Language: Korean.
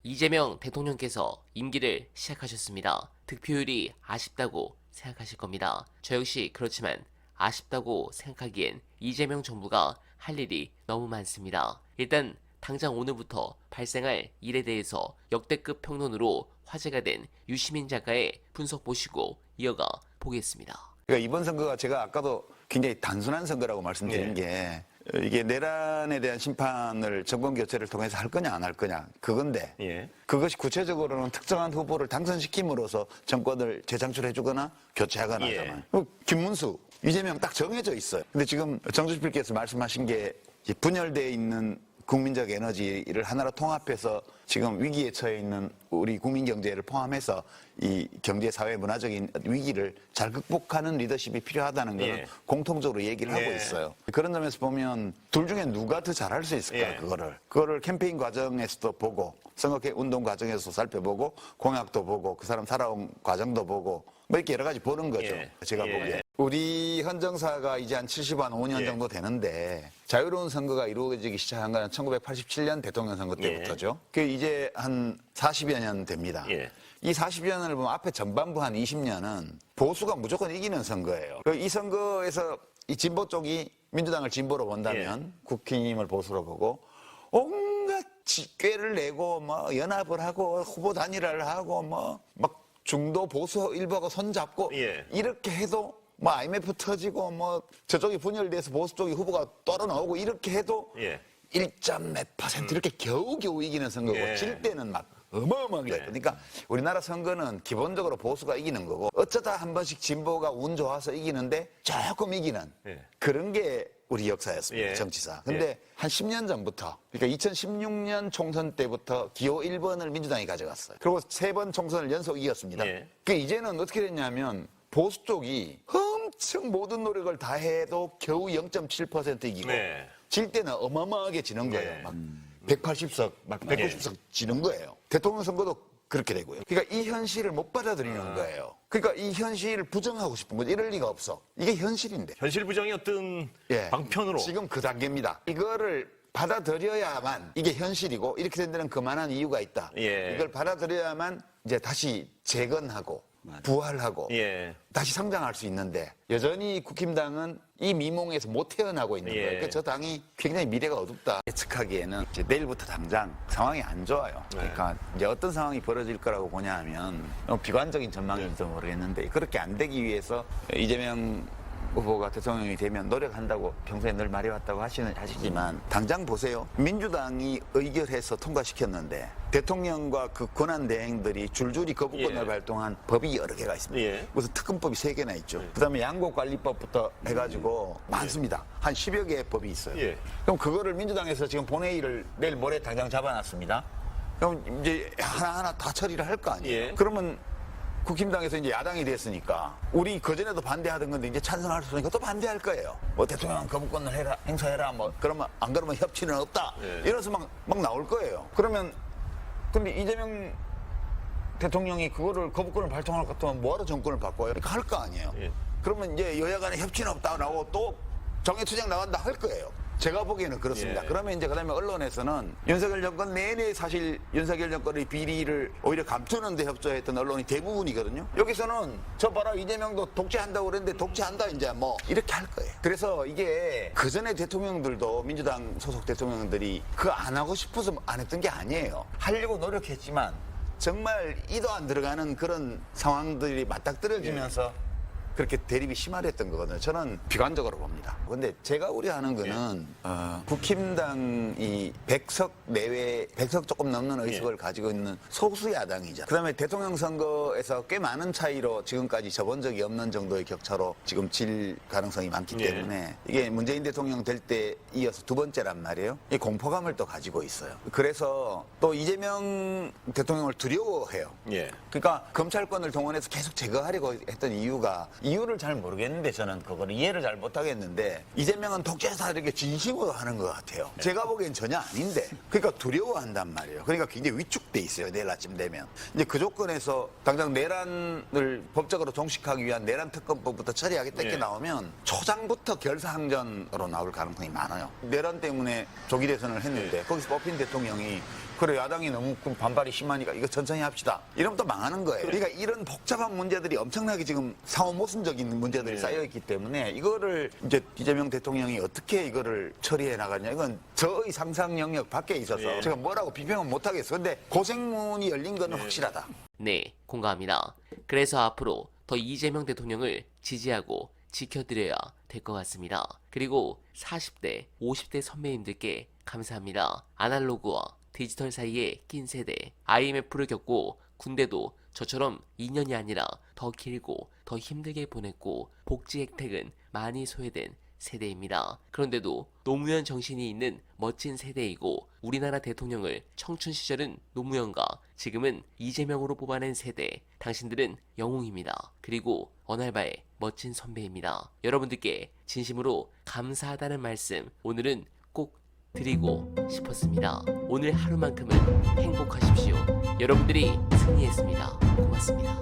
이재명 대통령께서 임기를 시작하셨습니다. 득표율이 아쉽다고 생각하실 겁니다. 저 역시 그렇지만 아쉽다고 생각하기엔 이재명 정부가 할 일이 너무 많습니다. 일단 당장 오늘부터 발생할 일에 대해서 역대급 평론으로 화제가 된 유시민 작가의 분석 보시고 이어가 보겠습니다. 그러니까 이번 선거가 제가 아까도 굉장히 단순한 선거라고 말씀드린 게 이게 내란에 대한 심판을 정권 교체를 통해서 할 거냐 안 할 거냐 그건데 그것이 구체적으로는 특정한 후보를 당선시킴으로써 정권을 재창출해 주거나 교체하거나 하잖아요. 김문수, 이재명 딱 정해져 있어요. 근데 지금 정주필께서 말씀하신 게 분열되어 있는 국민적 에너지를 하나로 통합해서 지금 위기에 처해 있는 우리 국민 경제를 포함해서 이 경제, 사회, 문화적인 위기를 잘 극복하는 리더십이 필요하다는 것은 공통적으로 얘기를 하고 있어요. 그런 점에서 보면 둘 중에 누가 더 잘할 수 있을까 그거를 캠페인 과정에서도 보고 선거 운동 과정에서도 살펴보고 공약도 보고 그 사람 살아온 과정도 보고 뭐 이렇게 여러 가지 보는 거죠. 제가 보기에. 우리 헌정사가 이제 한 75년 정도 되는데 자유로운 선거가 이루어지기 시작한 건 1987년 대통령 선거 때부터죠. 그 이제 한 40여 년 됩니다. 이 40여 년을 보면 앞에 전반부 한 20년은 보수가 무조건 이기는 선거예요. 이 선거에서 이 진보 쪽이 민주당을 진보로 본다면 국힘을 보수로 보고 온갖 꾀를 내고 뭐 연합을 하고 후보 단일화를 하고 뭐 막 중도 보수 일부하고 손잡고 이렇게 해도 뭐 IMF 터지고 뭐 저쪽이 분열돼서 보수 쪽이 후보가 떨어 나오고 이렇게 해도 1.몇% 이렇게 겨우겨우 이기는 선거고 질 때는 막 어마어마하게 그러니까 우리나라 선거는 기본적으로 보수가 이기는 거고 어쩌다 한 번씩 진보가 운 좋아서 이기는데 조금 이기는 그런 게 우리 역사였습니다. 정치사. 근데 한 10년 전부터 그러니까 2016년 총선 때부터 기호 1번을 민주당이 가져갔어요. 그리고 3번 총선을 연속 이겼습니다. 그 이제는 어떻게 됐냐면 보수 쪽이 엄청 모든 노력을 다 해도 겨우 0.7% 이기고 질 때는 어마어마하게 지는 거예요. 막 180석, 막 190석 지는 거예요. 대통령 선거도 그렇게 되고요. 그러니까 이 현실을 못 받아들이는 거예요. 그러니까 이 현실을 부정하고 싶은 거죠. 이럴 리가 없어. 이게 현실인데. 현실 부정이 어떤 방편으로? 지금 그 단계입니다. 이거를 받아들여야만 이게 현실이고 이렇게 된 데는 그만한 이유가 있다. 이걸 받아들여야만 이제 다시 재건하고 부활하고 다시 성장할 수 있는데 여전히 국힘당은 이 미몽에서 못 태어나고 있는 거예요. 그러니까 저 당이 굉장히 미래가 어둡다. 예측하기에는 이제 내일부터 당장 상황이 안 좋아요. 그러니까 이제 어떤 상황이 벌어질 거라고 보냐 하면 비관적인 전망일지도 모르겠는데 그렇게 안 되기 위해서 이재명 후보가 대통령이 되면 노력한다고 평소에 늘 말해왔다고 하시지만 당장 보세요. 민주당이 의결해서 통과시켰는데 대통령과 그 권한대행들이 줄줄이 거부권을 발동한 법이 여러 개가 있습니다. 무슨 특검법이 3개나 있죠. 그다음에 양곡관리법부터 해가지고 많습니다. 한 10여 개의 법이 있어요. 그럼 그거를 민주당에서 지금 본회의를 내일 모레 당장 잡아놨습니다. 그럼 이제 하나하나 다 처리를 할 거 아니에요. 그러면 국힘당에서 이제 야당이 됐으니까 우리 그전에도 반대하던 건데 이제 찬성할 수 있으니까 또 반대할 거예요. 뭐 대통령 거부권을 해라, 행사해라, 뭐 그러면 안 그러면 협치는 없다. 이래서 막 나올 거예요. 그러면 근데 이재명 대통령이 그거를 거부권을 발동할 것 같으면 뭐하러 정권을 바꿔요? 그러니까 할 거 아니에요. 그러면 이제 여야 간에 협치는 없다고 또 정해투쟁 나간다 할 거예요. 제가 보기에는 그렇습니다. 그러면 이제 그다음에 언론에서는 윤석열 정권 내내 사실 윤석열 정권의 비리를 오히려 감추는 데 협조했던 언론이 대부분이거든요. 여기서는 저 봐라 이재명도 독재한다고 그랬는데 독재한다 이제 뭐 이렇게 할 거예요. 그래서 이게 그전에 대통령들도 민주당 소속 대통령들이 그 안 하고 싶어서 안 했던 게 아니에요. 하려고 노력했지만 정말 이도 안 들어가는 그런 상황들이 맞닥뜨려지면서 그렇게 대립이 심화됐던 거거든요. 저는 비관적으로 봅니다. 그런데 제가 우려하는 거는 국힘당이 100석 내외, 100석 조금 넘는 의석을 가지고 있는 소수 야당이죠. 그다음에 대통령 선거에서 꽤 많은 차이로 지금까지 접은 적이 없는 정도의 격차로 지금 질 가능성이 많기 때문에 이게 문재인 대통령 될 때 이어서 두 번째란 말이에요. 이 공포감을 또 가지고 있어요. 그래서 또 이재명 대통령을 두려워해요. 그러니까 검찰권을 동원해서 계속 제거하려고 했던 이유를 잘 모르겠는데 저는 그거를 이해를 잘 못하겠는데 이재명은 독재사 이렇게 진심으로 하는 것 같아요. 제가 보기엔 전혀 아닌데 그러니까 두려워한단 말이에요. 그러니까 굉장히 위축돼 있어요. 내일 아침 되면. 이제 그 조건에서 당장 내란을 법적으로 종식하기 위한 내란 특검법부터 처리하겠다 이렇게 나오면 초장부터 결사항전으로 나올 가능성이 많아요. 내란 때문에 조기 대선을 했는데 거기서 뽑힌 대통령이 그래 야당이 너무 반발이 심하니까 이거 천천히 합시다. 이러면 또 망하는 거예요. 그러니까 이런 복잡한 문제들이 엄청나게 지금 사후 모순적인 문제들이 쌓여 있기 때문에 이거를 이제 이재명 대통령이 어떻게 이거를 처리해 나가냐 이건 저의 상상 영역 밖에 있어서 제가 뭐라고 비평은 못 하겠어. 근데 고생문이 열린 거는 확실하다. 네, 공감합니다. 그래서 앞으로 더 이재명 대통령을 지지하고 지켜드려야 될 것 같습니다. 그리고 40대, 50대 선배님들께 감사합니다. 아날로그와 디지털 사이에 낀 세대, IMF를 겪고 군대도 저처럼 2년이 아니라 더 길고 더 힘들게 보냈고 복지 혜택은 많이 소외된 세대입니다. 그런데도 노무현 정신이 있는 멋진 세대이고 우리나라 대통령을 청춘 시절은 노무현과 지금은 이재명으로 뽑아낸 세대, 당신들은 영웅입니다. 그리고 언알바의 멋진 선배입니다. 여러분들께 진심으로 감사하다는 말씀 오늘은 꼭 드리고 싶었습니다. 오늘 하루만큼은 행복하십시오. 여러분들이 승리했습니다. 고맙습니다.